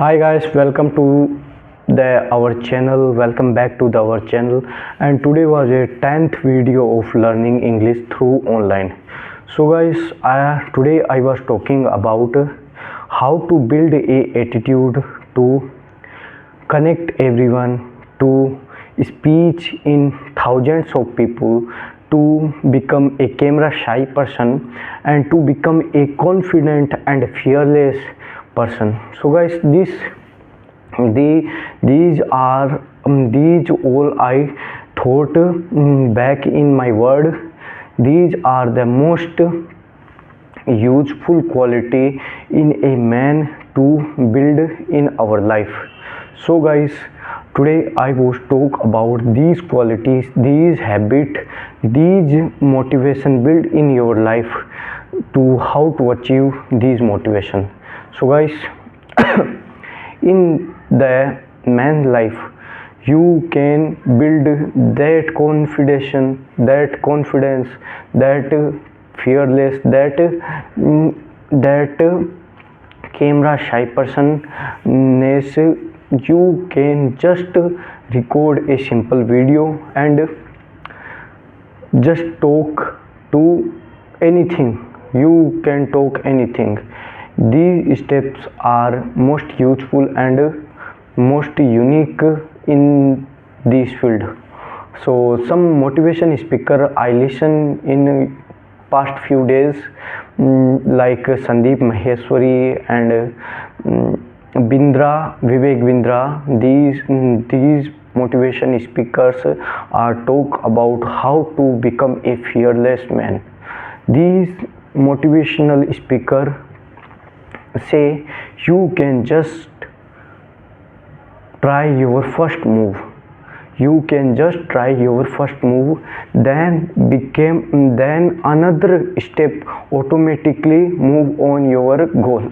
Hi guys, welcome to our channel. Welcome back to our channel. And today was a 10th video of learning English through online. So guys, today I was talking about how to build a attitude to connect everyone, to speech in thousands of people, to become a camera shy person, and to become a confident and fearless person. So guys, these all I thought back in my word. These are the most useful quality in a man to build in our life. So guys, today I was talk about these qualities, these habit, these motivation build in your life, to how to achieve these motivation. So guys, in the man's life, you can build that confidence, that fearless, that camera shy personness. You can just record a simple video and just talk to anything. You can talk anything. These steps are most useful and most unique in this field. So some motivation speaker I listen in past few days, like Sandeep Maheshwari and Vivek Bindra. These motivation speakers are talk about how to become a fearless man. These motivational speaker say you can just try your first move. You can just try your first move, then another step automatically move on your goal.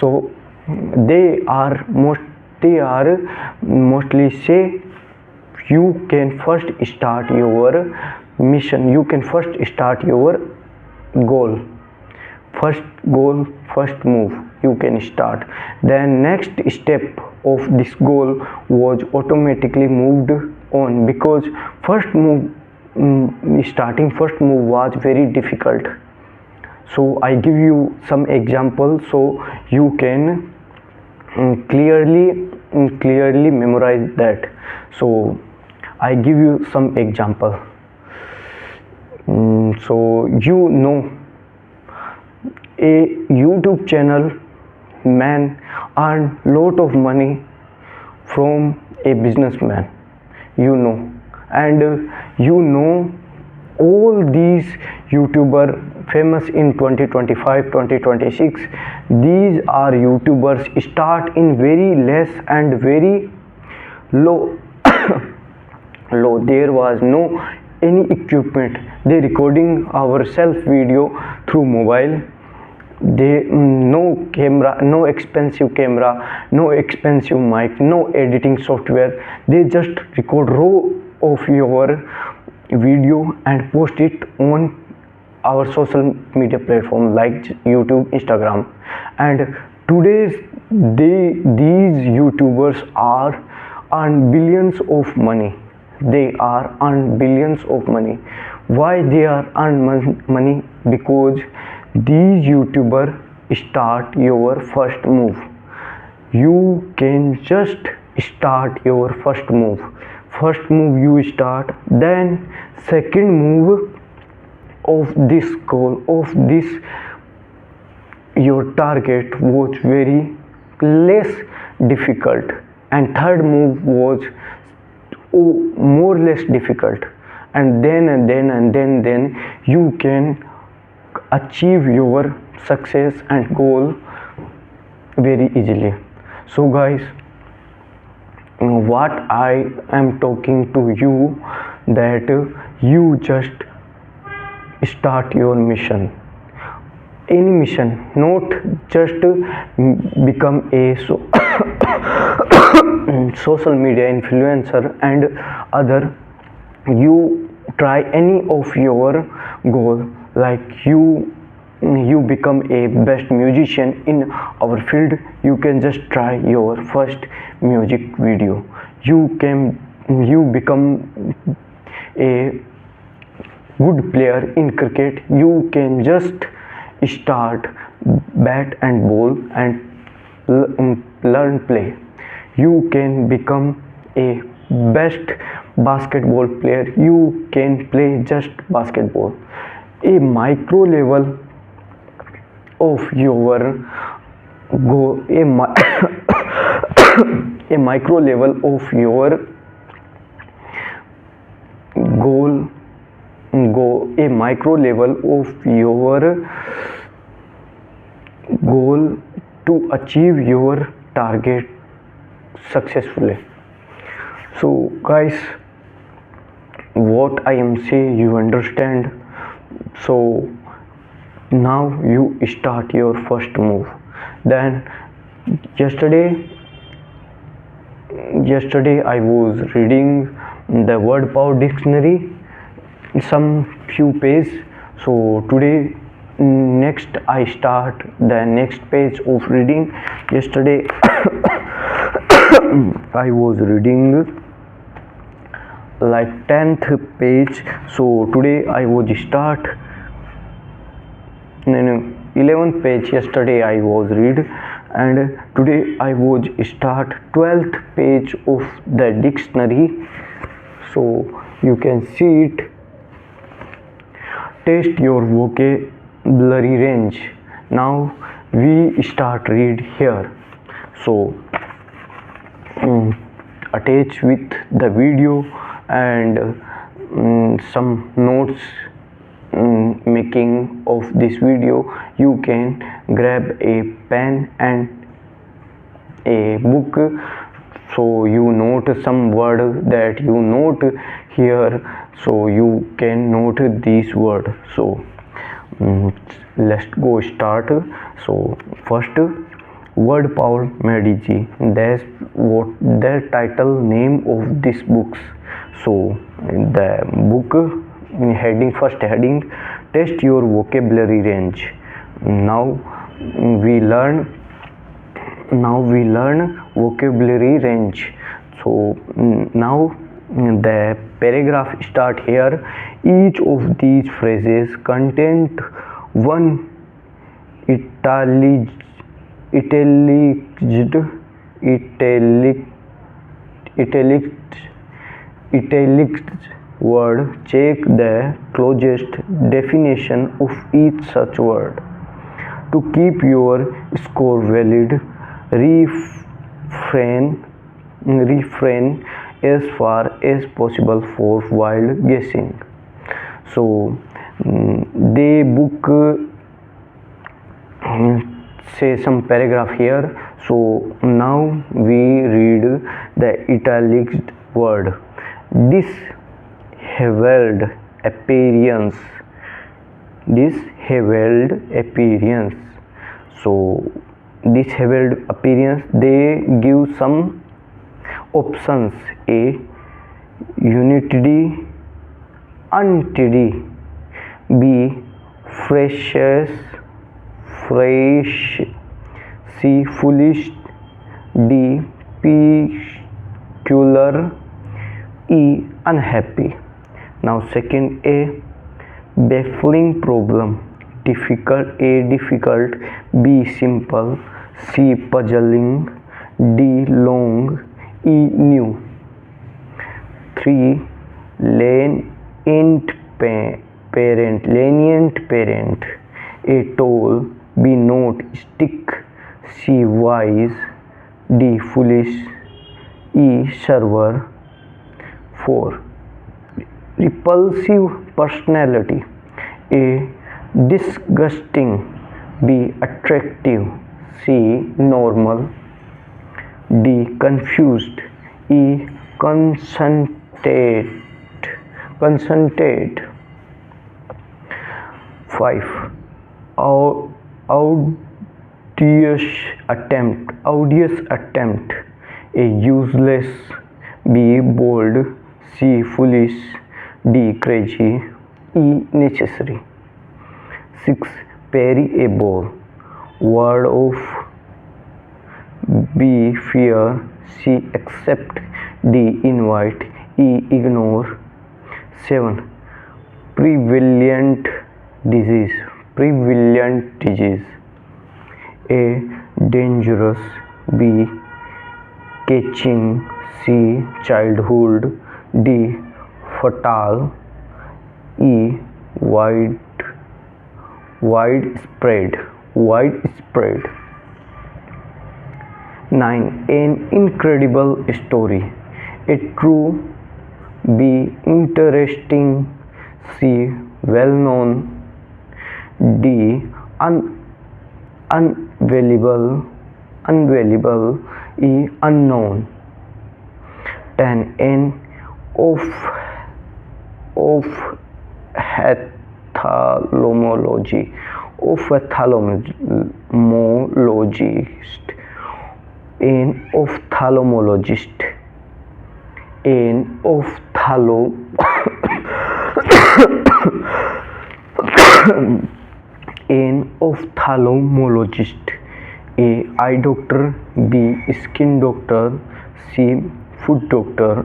So they are mostly say you can first start your mission, you can first start your goal, first move you can start. Then next step of this goal was automatically moved on, because starting first move was very difficult. So I give you some examples so you can clearly memorize that. So I give you some example. So a YouTube channel man earn lot of money from a businessman, and all these YouTuber famous in 2025 2026, these are YouTubers start in very less and very low. There was no any equipment. They recording our self video through mobile. They no camera, no expensive camera, no expensive mic, no editing software. They just record raw of your video and post it on our social media platform like YouTube, Instagram. And today's these YouTubers are earn billions of money. They are earn billions of money. Why they are earn money? Because these YouTuber start your first move. You can just start your first move. First move you start, then second move of this goal, of this your target was very less difficult, and third move was more less difficult, and then you can achieve your success and goal very easily. So guys, what I am talking to you, that you just start your mission, any mission, not just become a social media influencer and other. You try any of your goal, like you you become a best musician in our field, you can just try your first music video. You become a good player in cricket, you can just start bat and ball and learn play. You can become a best basketball player, you can play just basketball. A micro level of your go a, a micro level of your goal go a micro level of your goal to achieve your target successfully. So guys, what I am saying you understand. So now you start your first move. Then yesterday I was reading the word power dictionary, some few pages. So today next I start the next page of reading. Yesterday I was reading like 10th page, so today I would start 11th page. Yesterday I was read, and today I would start 12th page of the dictionary. So you can see it. Test your vocabulary range. Now we start read here. So attach with the video and some notes making of this video. You can grab a pen and a book, so you note some word that you note here, so you can note this word. So let's go start. So first, word power Mediji, that's what the title name of this books. So the book heading, first heading, test your vocabulary range. Now we learn vocabulary range. So now the paragraph start here. Each of these phrases contain one italicized word. Check the closest definition of each such word. To keep your score valid, refrain as far as possible for wild guessing. So the book say some paragraph here. So now we read the italicized word. Disheveled appearance. So disheveled appearance, they give some options: A, untidy, untidy; B, fresh; C, foolish; D, peculiar; E, unhappy. Now second, A, baffling problem. A, difficult; B, simple; C, puzzling; D, long; E, new. 3, lenient parent. A, tall; B, not; stick; C, wise; D, foolish; E, server. 4, repulsive personality. A, disgusting; B, attractive; C, normal; D, confused; E, concentrate. 5, odious attempt. A, useless; B, bold; C, foolish; D, crazy; E, necessary. 6, Parry a ball. Word of B. Fear. C. Accept. D. Invite. E. Ignore. 7. Prevalent disease. Prevalent disease. A. Dangerous. B. Catching. C. Childhood. D. Fatal. E. Widespread. 9. An incredible story. A. True. B. Interesting. C. Well known. D. Unvaluable. E. Unknown. 10. An ophthalmologist. An ophthalmologist. An ophthalmologist. A. Eye doctor. B. Skin doctor. C. Foot doctor.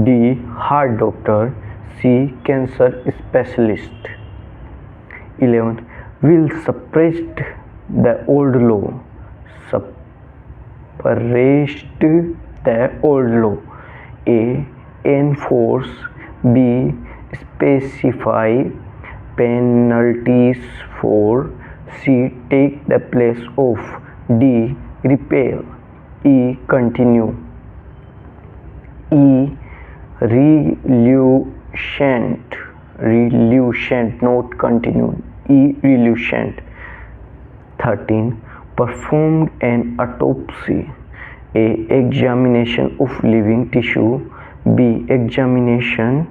D. Heart doctor. C. Cancer specialist. 11. Will suppress the old law. A. Enforce. B. Specify penalties for. C. Take the place of. D. Repeal. E. Continue. E. Relucent, not continue. E. Relucent. 13. Performed an autopsy. A. Examination of living tissue. B. Examination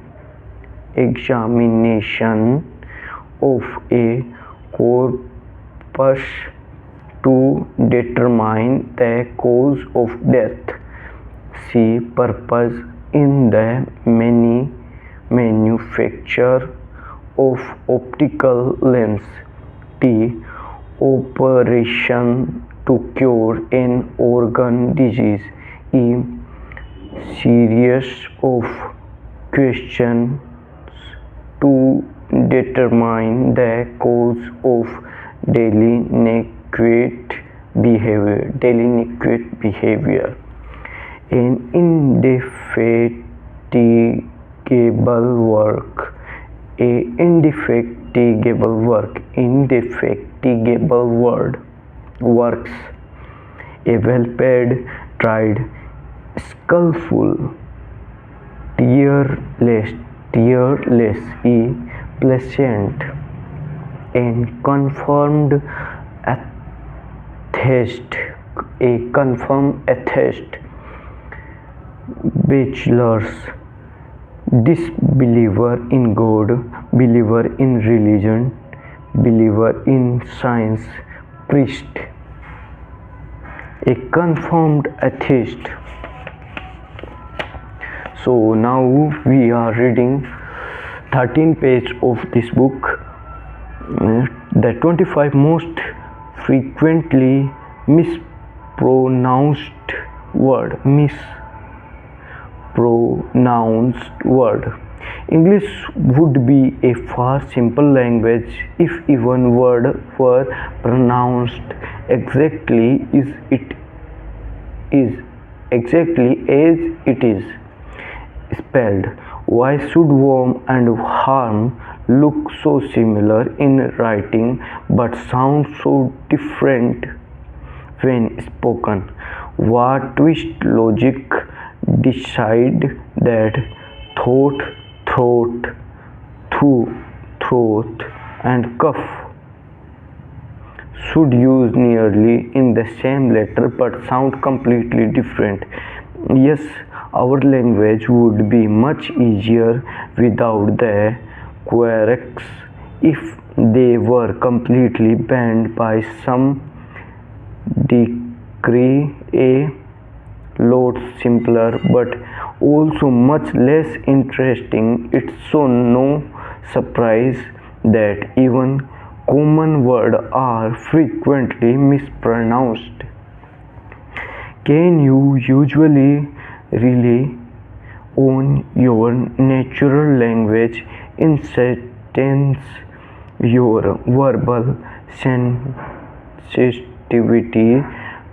of a corpus to determine the cause of death. C. Purpose in the manufacture of optical lens. D. Operation to cure an organ disease. E. Series of questions to determine the cause of delinquent behavior. An indefatigable work. A. Indefatigable works. A. Well-paid, tried, skillful, tearless. E. Pleasant. An confirmed atheist. A. Confirmed atheist. Bachelors. Disbeliever in God. Believer in religion. Believer in science. Priest. A confirmed atheist. So now we are reading 13 pages of this book. The 25 most frequently mispronounced word. English would be a far simpler language if even word were pronounced exactly as it is spelled. Why should worm and harm look so similar in writing but sound so different when spoken? What twist logic decide that throat, and cuff should use nearly in the same letter but sound completely different? Yes, our language would be much easier without the quirks if they were completely banned by some decree. A lot simpler but also much less interesting. It's so no surprise that even common words are frequently mispronounced. Can you usually rely on your natural language instance your verbal sensitivity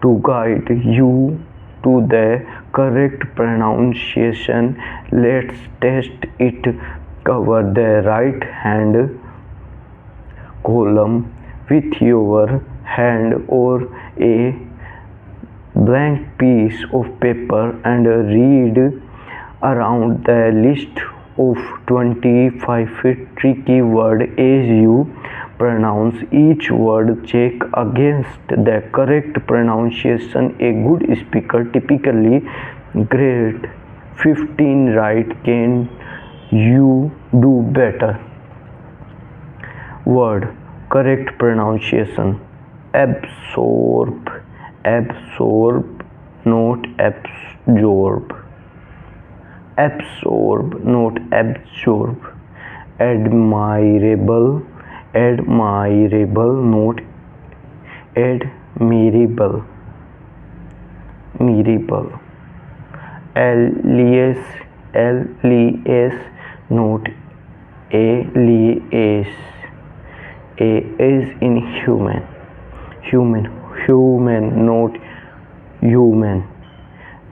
to guide you to the correct pronunciation? Let's test it. Cover the right hand column with your hand or a blank piece of paper and read around the list of 25 tricky words. As you pronounce each word, check against the correct pronunciation. A good speaker typically grades 15 right. Can you do better? Word correct pronunciation: absorb, absorb, not absorb, absorb, not absorb. Admirable, admirable, not admirable, admirable. Alias, alias, not alias. A is in human, human, human, not human.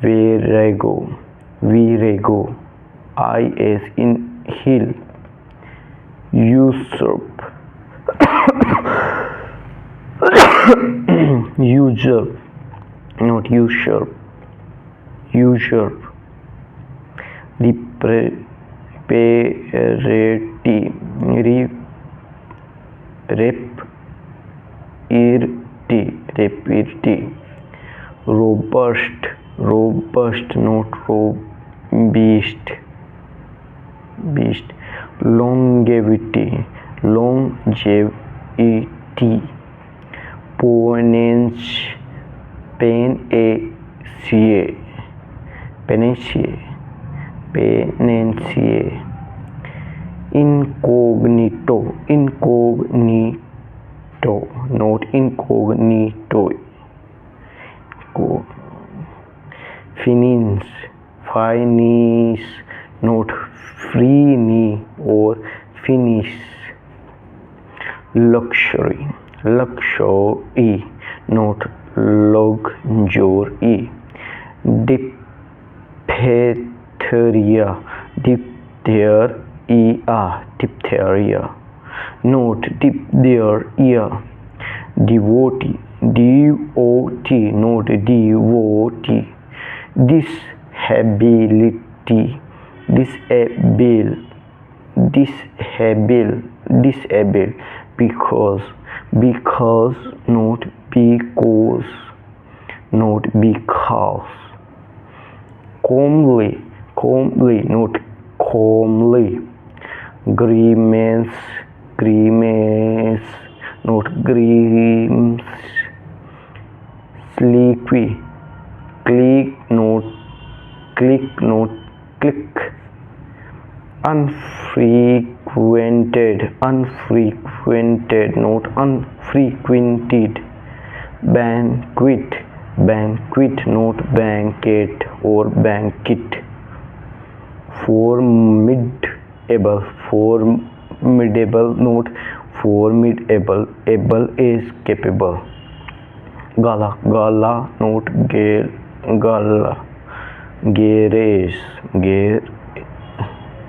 Virago, virago. I is in hill. Usurp, usurp, not usurp, usurp. Reparity, reparity. Robust, robust, not robust, beast. Longevity, longevity. Ponence, panacea, panacea, panacea. Incognito, incognito, not incognito. Finance, finance, not free or finish. Luxury, luxury, not luxury. Diphtheria, diphtheria, diphtheria, not diphtheria. Devotee, devotee, not devotee. Disability, disable, disable, disable. Because, because, not because, not because. Calmly, calmly, not calmly. Grimace, grimace, not grimace. Sleepy, click, not click, not click. Unfrequented, unfrequented, not unfrequented. Banquet, banquet, not banquet or banquet. Formidable, formidable, not formidable. Able is capable. Gala, gala, not gala. Garage,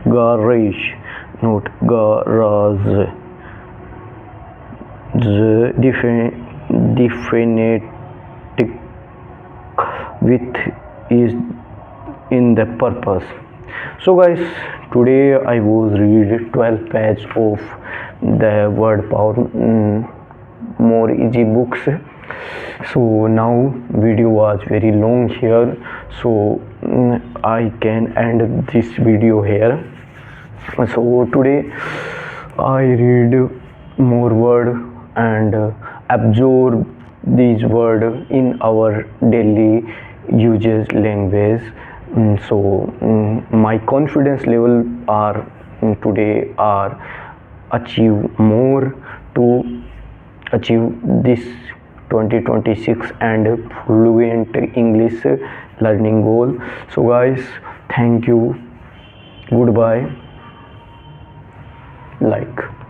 garage, not garage. Definite with is in the purpose. So guys, today I was read 12 pages of the word power more easy books. So now video was very long here, so I can end this video here. So today I read more word and absorb these word in our daily uses language. So my confidence level are today are achieve more to achieve this 2026 and fluent English learning goal. So guys, thank you, goodbye, like.